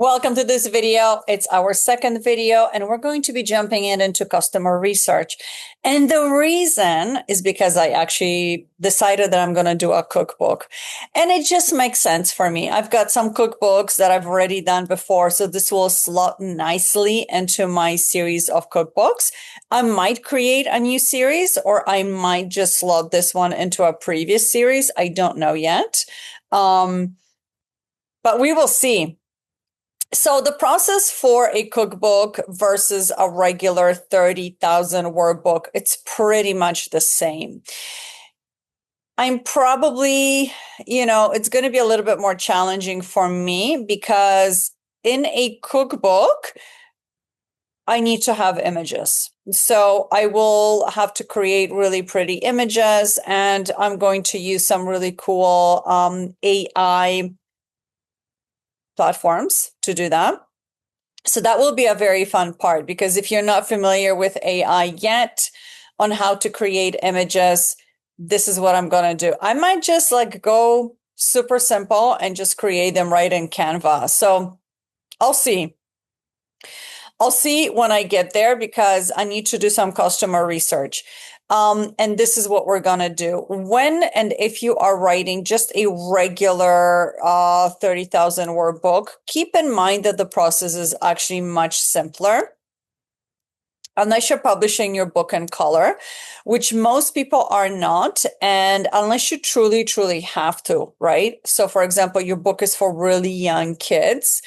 Welcome to this video. It's our second video, and we're going to be jumping into customer research. And the reason is because I actually decided that I'm going to do a cookbook. And it just makes sense for me. I've got some cookbooks that I've already done before, so this will slot nicely into my series of cookbooks. I might create a new series, or I might just slot this one into a previous series. I don't know yet. But we will see. So the process for a cookbook versus a regular 30,000 word book, it's pretty much the same. I'm probably, it's going to be a little bit more challenging for me because in a cookbook, I need to have images. So I will have to create really pretty images, and I'm going to use some really cool AI platforms to do that. So that will be a very fun part, because if you're not familiar with AI yet on how to create images, this is what I'm going to do. I might just go super simple and just create them right in Canva. So I'll see. I'll see when I get there, because I need to do some customer research. And this is what we're going to do. When and if you are writing just a regular 30,000 word book, keep in mind that the process is actually much simpler. Unless you're publishing your book in color, which most people are not, and unless you truly, truly have to, right? So for example, your book is for really young kids,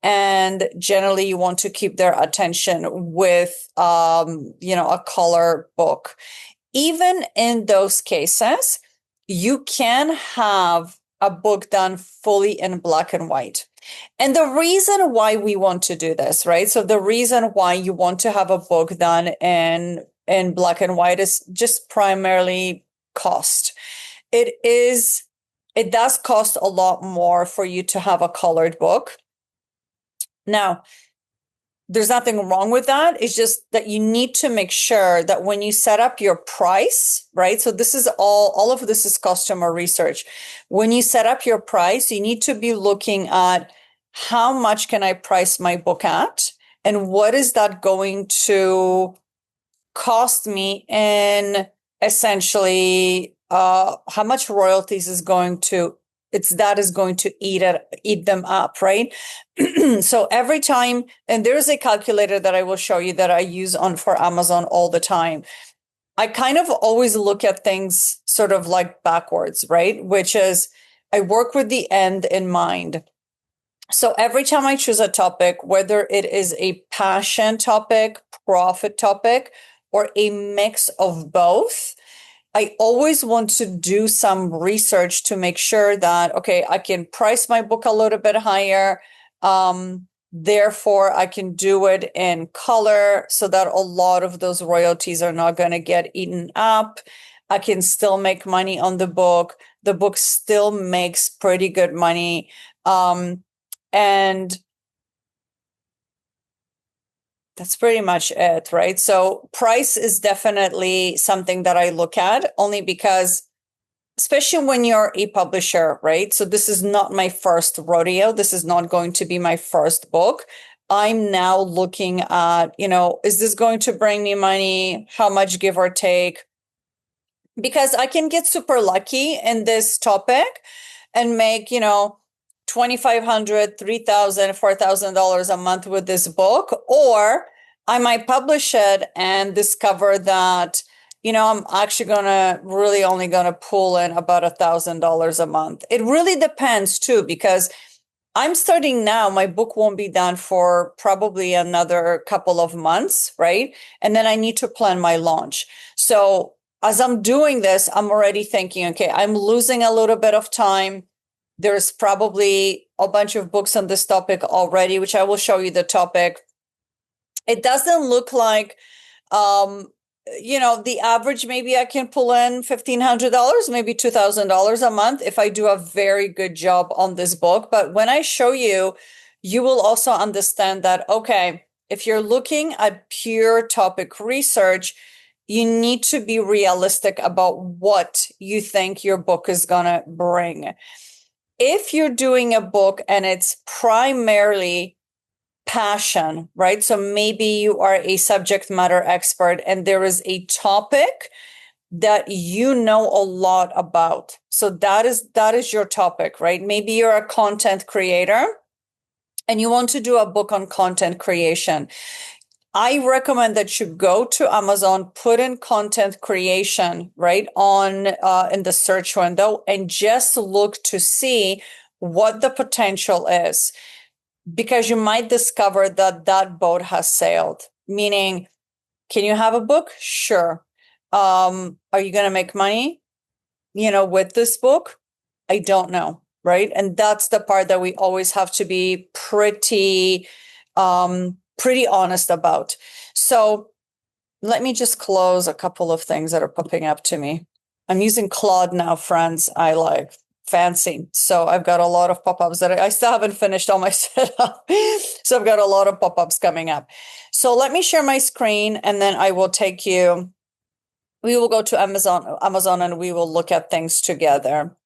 and generally you want to keep their attention with, a color book. Even in those cases, you can have a book done fully in black and white. And the reason why we want to do this, right? So the reason why you want to have a book done in black and white is just primarily cost. It does cost a lot more for you to have a colored book. Now, there's nothing wrong with that. It's just that you need to make sure that when you set up your price, right? So this is all of this is customer research. When you set up your price, you need to be looking at how much can I price my book at, and what is that going to cost me in essentially how much royalties is going to eat them up, right? So every time, and there's a calculator that I will show you that I use for Amazon all the time. I kind of always look at things sort of like backwards, right? Which is, I work with the end in mind. So every time I choose a topic, whether it is a passion topic, profit topic, or a mix of both, I always want to do some research to make sure that, okay, I can price my book a little bit higher. Therefore, I can do it in color so that a lot of those royalties are not going to get eaten up. I can still make money on the book. The book still makes pretty good money. And that's pretty much it, right? So price is definitely something that I look at, only because, especially when you're a publisher, right? So this is not my first rodeo. This is not going to be my first book. I'm now looking at, is this going to bring me money? How much, give or take? Because I can get super lucky in this topic and make, $2,500, $3,000, $4,000 a month with this book, or I might publish it and discover that, I'm actually only gonna pull in about $1,000 a month. It really depends too, because I'm starting now. My book won't be done for probably another couple of months, right? And then I need to plan my launch. So as I'm doing this, I'm already thinking, okay, I'm losing a little bit of time. There's probably a bunch of books on this topic already, which I will show you the topic. It doesn't look like, the average, maybe I can pull in $1,500, maybe $2,000 a month if I do a very good job on this book. But when I show you, you will also understand that, okay, if you're looking at pure topic research, you need to be realistic about what you think your book is going to bring. If you're doing a book and it's primarily passion, right? So maybe you are a subject matter expert and there is a topic that you know a lot about. So that is your topic, right? Maybe you're a content creator and you want to do a book on content creation. I recommend that you go to Amazon, put in content creation, right, on in the search window, and just look to see what the potential is, because you might discover that that boat has sailed. Meaning, can you have a book? Sure. Are you going to make money, with this book? I don't know, right? And that's the part that we always have to be pretty honest about. So let me just close a couple of things that are popping up to me. I'm using Claude now, friends. I like fancy. So I've got a lot of pop-ups that I still haven't finished all my setup. So I've got a lot of pop-ups coming up. So let me share my screen and then I will take you. We will go to Amazon and we will look at things together.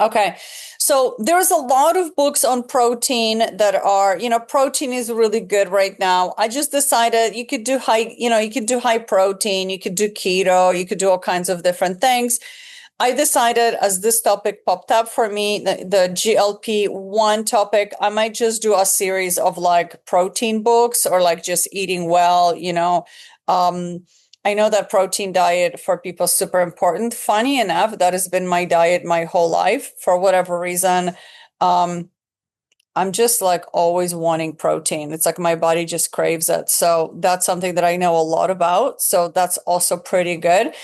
Okay, so there's a lot of books on protein that are, protein is really good right now. I just decided you could do high protein, you could do keto, you could do all kinds of different things. I decided as this topic popped up for me, the GLP-1 topic, I might just do a series of like protein books or like just eating well, I know that protein diet for people is super important. Funny enough, that has been my diet my whole life. For whatever reason, I'm just like always wanting protein. It's like my body just craves it. So that's something that I know a lot about. So that's also pretty good.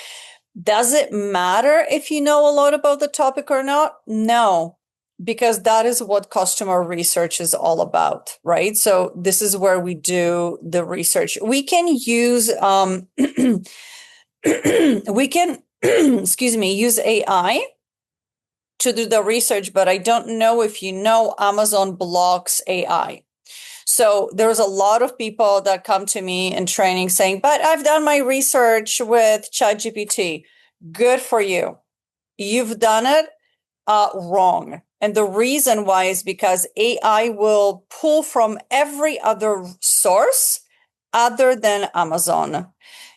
Does it matter if you know a lot about the topic or not? No, because that is what customer research is all about, right? So this is where we do the research. We can use, we can, excuse me, use AI to do the research, but I don't know if you know Amazon blocks AI. So there's a lot of people that come to me in training saying, but I've done my research with ChatGPT. Good for you. You've done it wrong. And the reason why is because AI will pull from every other source other than Amazon.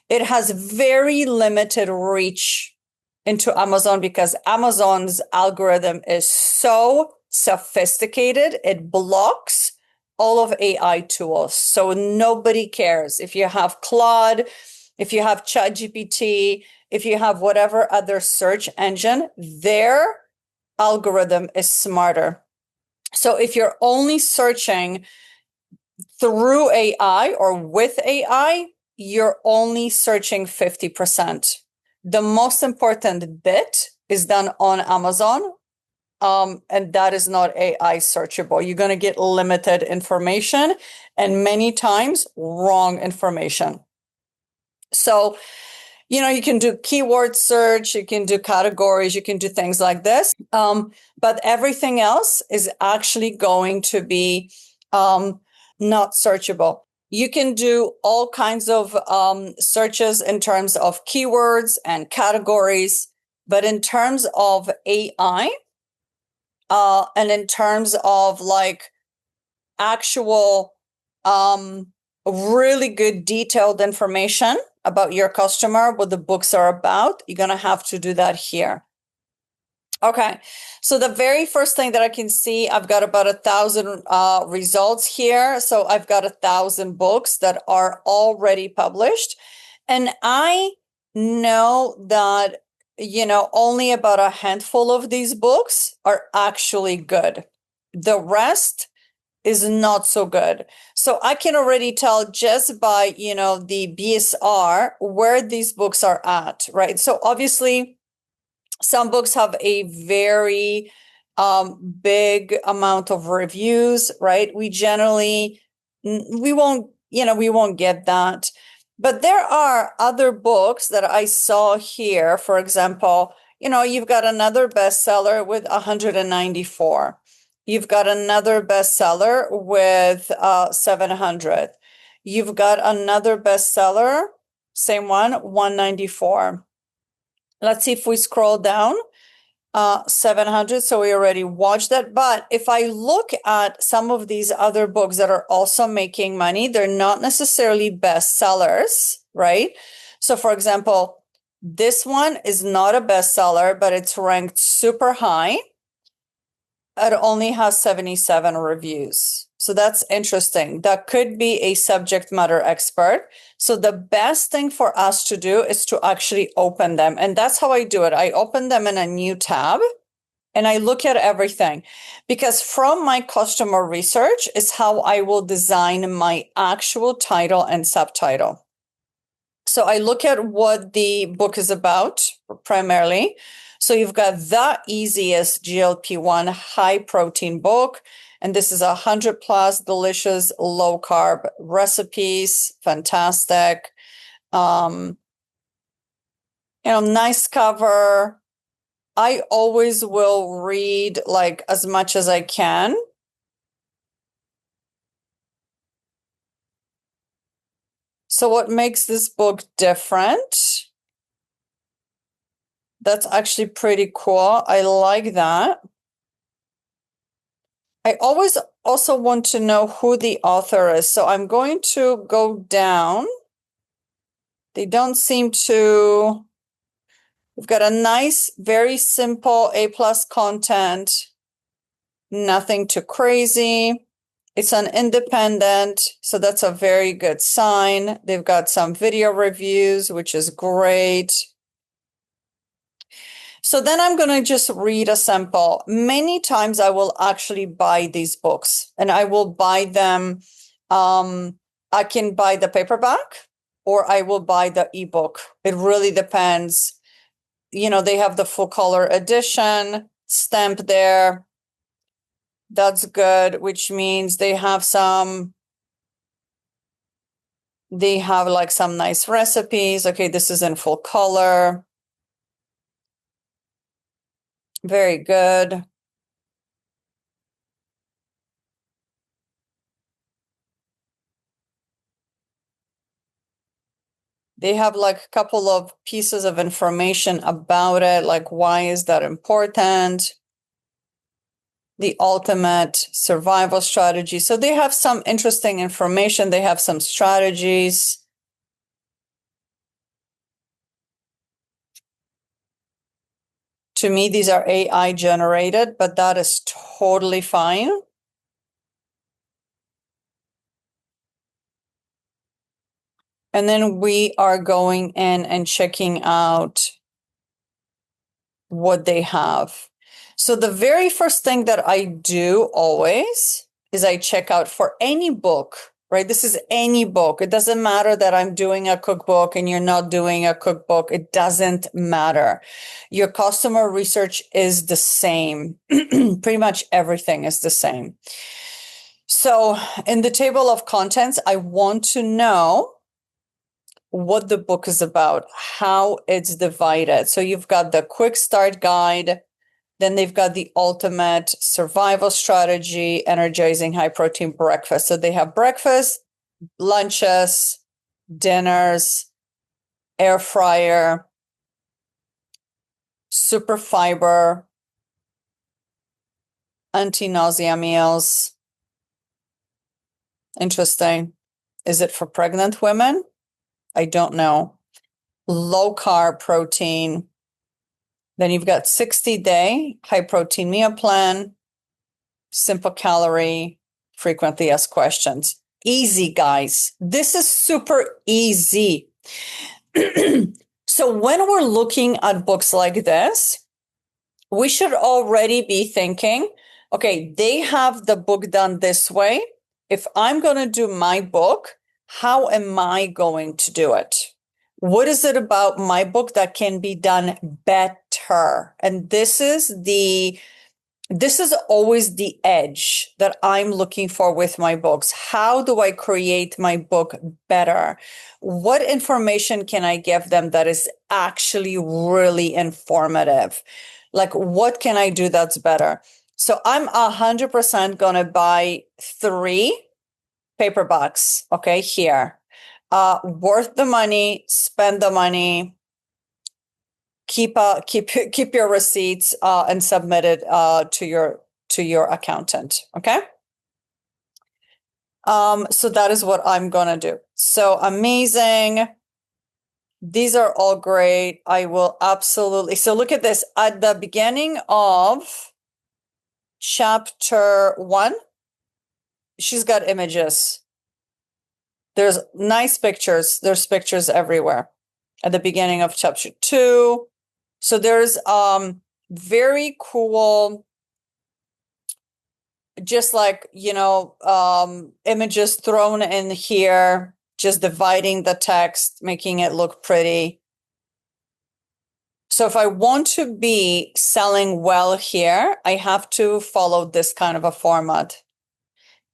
It has very limited reach into Amazon because Amazon's algorithm is so sophisticated. It blocks all of AI tools. So nobody cares. If you have Claude, if you have ChatGPT, if you have whatever other search engine, their algorithm is smarter. So if you're only searching through AI or with AI, you're only searching 50%. The most important bit is done on Amazon. And that is not AI searchable. You're going to get limited information and many times wrong information. So, you can do keyword search, you can do categories, you can do things like this. But everything else is actually going to be not searchable. You can do all kinds of searches in terms of keywords and categories, but in terms of AI, and in terms of like actual really good detailed information about your customer, what the books are about, you're going to have to do that here. Okay, so the very first thing that I can see, I've got about 1,000 results here. So I've got 1,000 books that are already published. And I know that, only about a handful of these books are actually good. The rest is not so good. So I can already tell just by, the BSR where these books are at, right? So obviously, some books have a very big amount of reviews, right? We generally, we won't get that. But there are other books that I saw here. For example, you've got another bestseller with 194. You've got another bestseller with 700. You've got another bestseller, same one, 194. Let's see if we scroll down. 700. So we already watched that. But if I look at some of these other books that are also making money, they're not necessarily bestsellers, right? So for example, this one is not a bestseller, but it's ranked super high. It only has 77 reviews. So that's interesting. That could be a subject matter expert. So the best thing for us to do is to actually open them. And that's how I do it. I open them in a new tab and I look at everything, because from my customer research is how I will design my actual title and subtitle. So I look at what the book is about primarily. So you've got the easiest GLP-1 high protein book. And this is 100 plus delicious low carb recipes. Fantastic. Nice cover. I always will read like as much as I can. So what makes this book different? That's actually pretty cool. I like that. I always also want to know who the author is. So I'm going to go down. They don't seem to. We've got a nice, very simple A+ content. Nothing too crazy. It's an independent, so that's a very good sign. They've got some video reviews, which is great. So then I'm going to just read a sample. Many times I will actually buy these books and I will buy them. I can buy the paperback or I will buy the ebook. It really depends. They have the full color edition stamp there. That's good, which means they have like some nice recipes. Okay, this is in full color. Very good. They have like a couple of pieces of information about it, like why is that important? The ultimate survival strategy. So they have some interesting information. They have some strategies. To me, these are AI generated, but that is totally fine. And then we are going in and checking out what they have. So the very first thing that I do always is I check out for any book, right? This is any book. It doesn't matter that I'm doing a cookbook and you're not doing a cookbook. It doesn't matter. Your customer research is the same. Pretty much everything is the same. So in the table of contents, I want to know what the book is about, how it's divided. So you've got the quick start guide, then they've got the ultimate survival strategy, energizing high protein breakfast. So they have breakfast, lunches, dinners, air fryer, super fiber, anti-nausea meals. Interesting. Is it for pregnant women? I don't know. Low carb protein. Then you've got 60-day high protein meal plan, simple calorie, frequently asked questions. Easy, guys. This is super easy. So when we're looking at books like this, we should already be thinking, okay, they have the book done this way. If I'm going to do my book, how am I going to do it? What is it about my book that can be done better? And this is always the edge that I'm looking for with my books. How do I create my book better? What information can I give them that is actually really informative? Like, what can I do that's better? So I'm 100% going to buy 3 paperbacks, okay, here. Worth the money, spend the money, keep your receipts and submit it to your accountant. Okay. So that is what I'm gonna do. So amazing. These are all great. I will absolutely. So look at this at the beginning of chapter 1. She's got images. There's nice pictures. There's pictures everywhere at the beginning of chapter 2. So there's very cool, just like, images thrown in here, just dividing the text, making it look pretty. So if I want to be selling well here, I have to follow this kind of a format.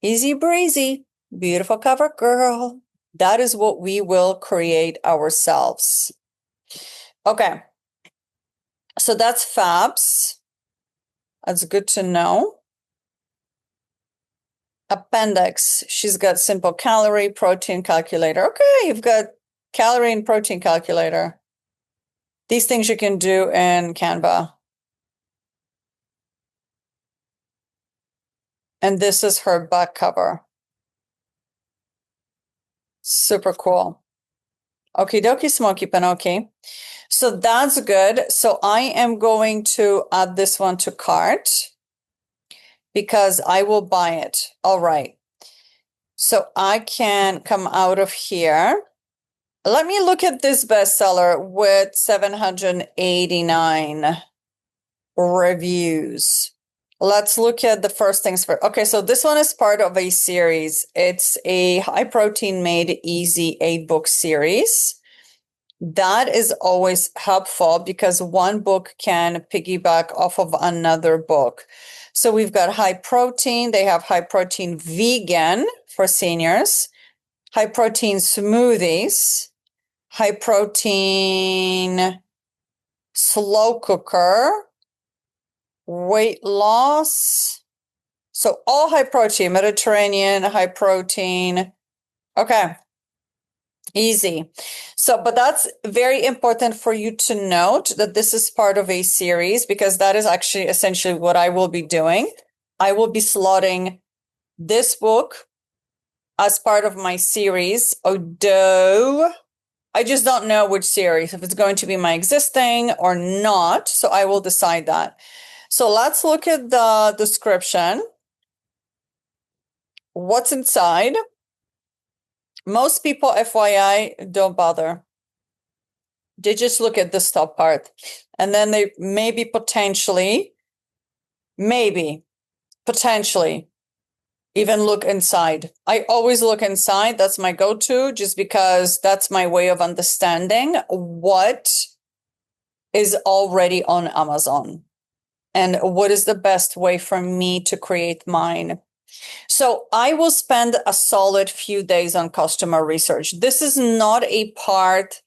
Easy breezy, beautiful cover girl. That is what we will create ourselves. Okay. So that's Fabs. That's good to know. Appendix. She's got simple calorie, protein calculator. Okay, you've got calorie and protein calculator. These things you can do in Canva. And this is her back cover. Super cool. Okie dokie, Smoky Pinoki. So that's good. So I am going to add this one to cart because I will buy it. All right. So I can come out of here. Let me look at this bestseller with 789 reviews. Let's look at the first things first. Okay, so this one is part of a series. It's a high protein made easy 8-book series. That is always helpful because one book can piggyback off of another book. So we've got high protein. They have high protein vegan for seniors, high protein smoothies, high protein slow cooker, weight loss. So all high protein, Mediterranean, high protein. Okay. Easy. So, but that's very important for you to note that this is part of a series because that is actually essentially what I will be doing. I will be slotting this book as part of my series, although I just don't know which series, if it's going to be my existing or not. So I will decide that. So let's look at the description. What's inside? Most people, FYI, don't bother. They just look at this top part. And then they maybe potentially even look inside. I always look inside. That's my go-to just because that's my way of understanding what is already on Amazon and what is the best way for me to create mine. So I will spend a solid few days on customer research. This is not a part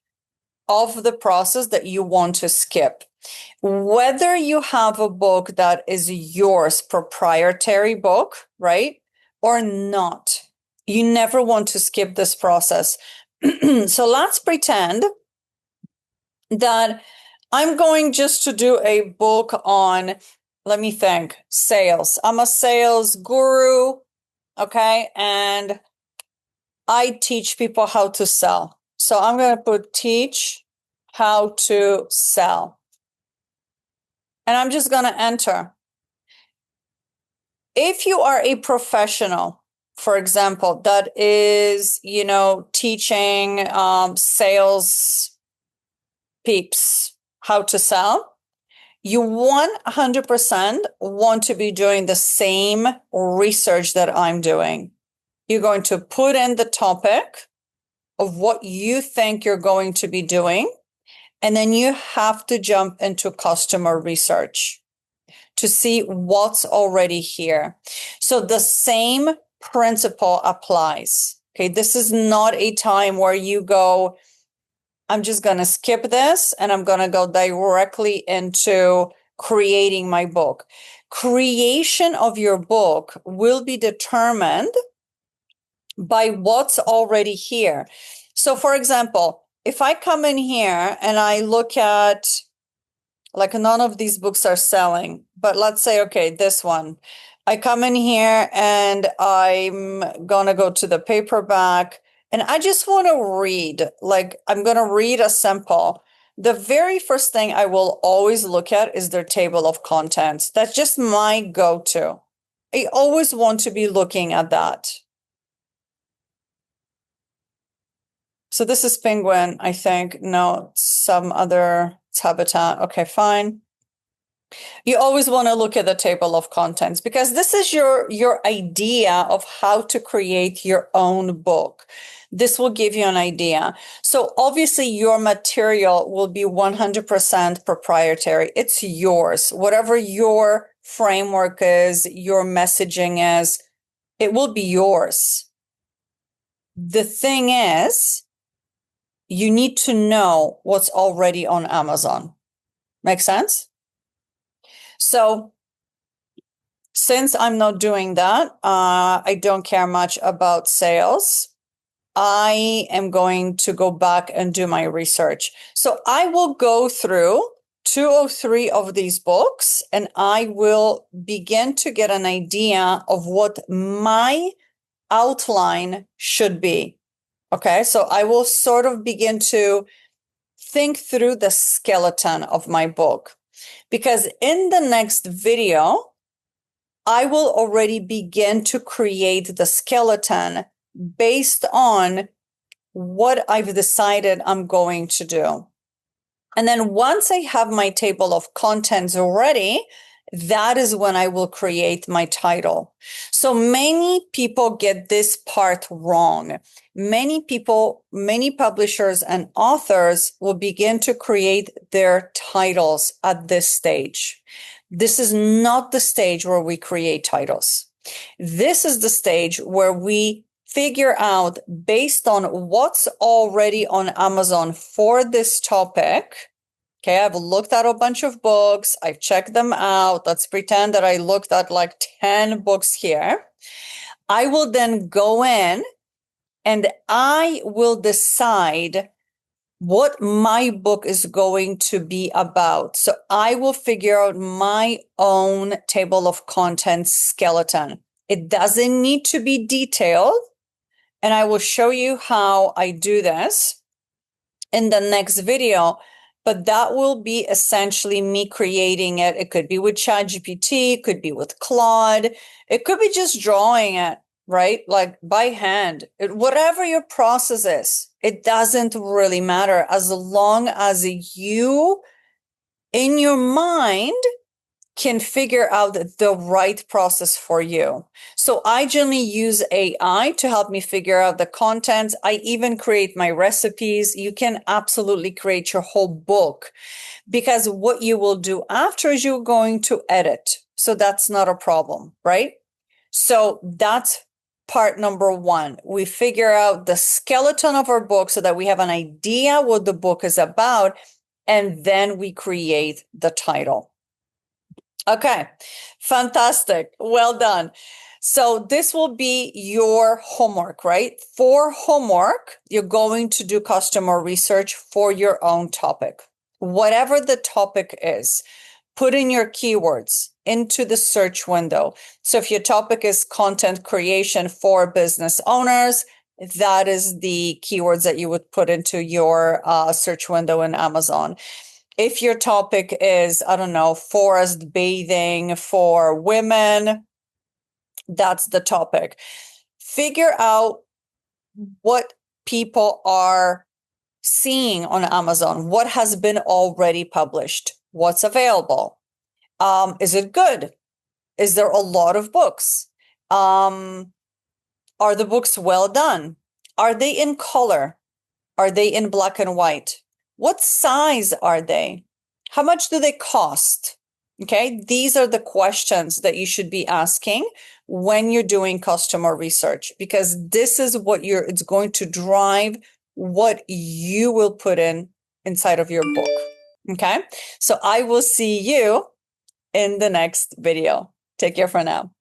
of the process that you want to skip. Whether you have a book that is yours, proprietary book, right? Or not, you never want to skip this process. So let's pretend that I'm going just to do a book on, let me think, sales. I'm a sales guru, okay? And I teach people how to sell. So I'm going to put teach how to sell. And I'm just going to enter. If you are a professional, for example, that is, teaching sales peeps how to sell, you 100% want to be doing the same research that I'm doing. You're going to put in the topic of what you think you're going to be doing, and then you have to jump into customer research to see what's already here. So the same principle applies. Okay, this is not a time where you go, I'm just going to skip this and I'm going to go directly into creating my book. Creation of your book will be determined by what's already here. So for example, if I come in here and I look at like none of these books are selling, but let's say, okay, this one. I come in here and I'm gonna go to the paperback and I just want to read, like I'm gonna read a sample. The very first thing I will always look at is their table of contents. That's just my go-to. I always want to be looking at that. So this is Penguin, I think. No, some other, it's Habitat. Okay, fine. You always want to look at the table of contents because this is your idea of how to create your own book. This will give you an idea. So obviously your material will be 100% proprietary. It's yours. Whatever your framework is, your messaging is, it will be yours. The thing is, you need to know what's already on Amazon. Make sense? So since I'm not doing that, I don't care much about sales. I am going to go back and do my research. So I will go through 203 of these books and I will begin to get an idea of what my outline should be. Okay, so I will sort of begin to think through the skeleton of my book because in the next video, I will already begin to create the skeleton based on what I've decided I'm going to do. And then once I have my table of contents ready, that is when I will create my title. So many people get this part wrong. Many people, many publishers and authors will begin to create their titles at this stage. This is not the stage where we create titles. This is the stage where we figure out based on what's already on Amazon for this topic. Okay, I've looked at a bunch of books. I've checked them out. Let's pretend that I looked at like 10 books here. I will then go in and I will decide what my book is going to be about. So I will figure out my own table of contents skeleton. It doesn't need to be detailed. And I will show you how I do this in the next video. But that will be essentially me creating it. It could be with ChatGPT, it could be with Claude, it could be just drawing it, right? Like by hand, whatever your process is, it doesn't really matter as long as you, in your mind, can figure out the right process for you. So I generally use AI to help me figure out the content. I even create my recipes. You can absolutely create your whole book because what you will do after is you're going to edit. So that's not a problem, right? So that's part number one. We figure out the skeleton of our book so that we have an idea what the book is about, and then we create the title. Okay, fantastic. Well done. So this will be your homework, right? For homework, you're going to do customer research for your own topic. Whatever the topic is, put in your keywords into the search window. So if your topic is content creation for business owners, that is the keywords that you would put into your search window in Amazon. If your topic is, I don't know, forest bathing for women, that's the topic. Figure out what people are seeing on Amazon, what has been already published, what's available. Is it good? Is there a lot of books? Are the books well done? Are they in color? Are they in black and white? What size are they? How much do they cost? Okay, these are the questions that you should be asking when you're doing customer research, because this is what it's going to drive what you will put inside of your book. Okay, so I will see you in the next video. Take care for now.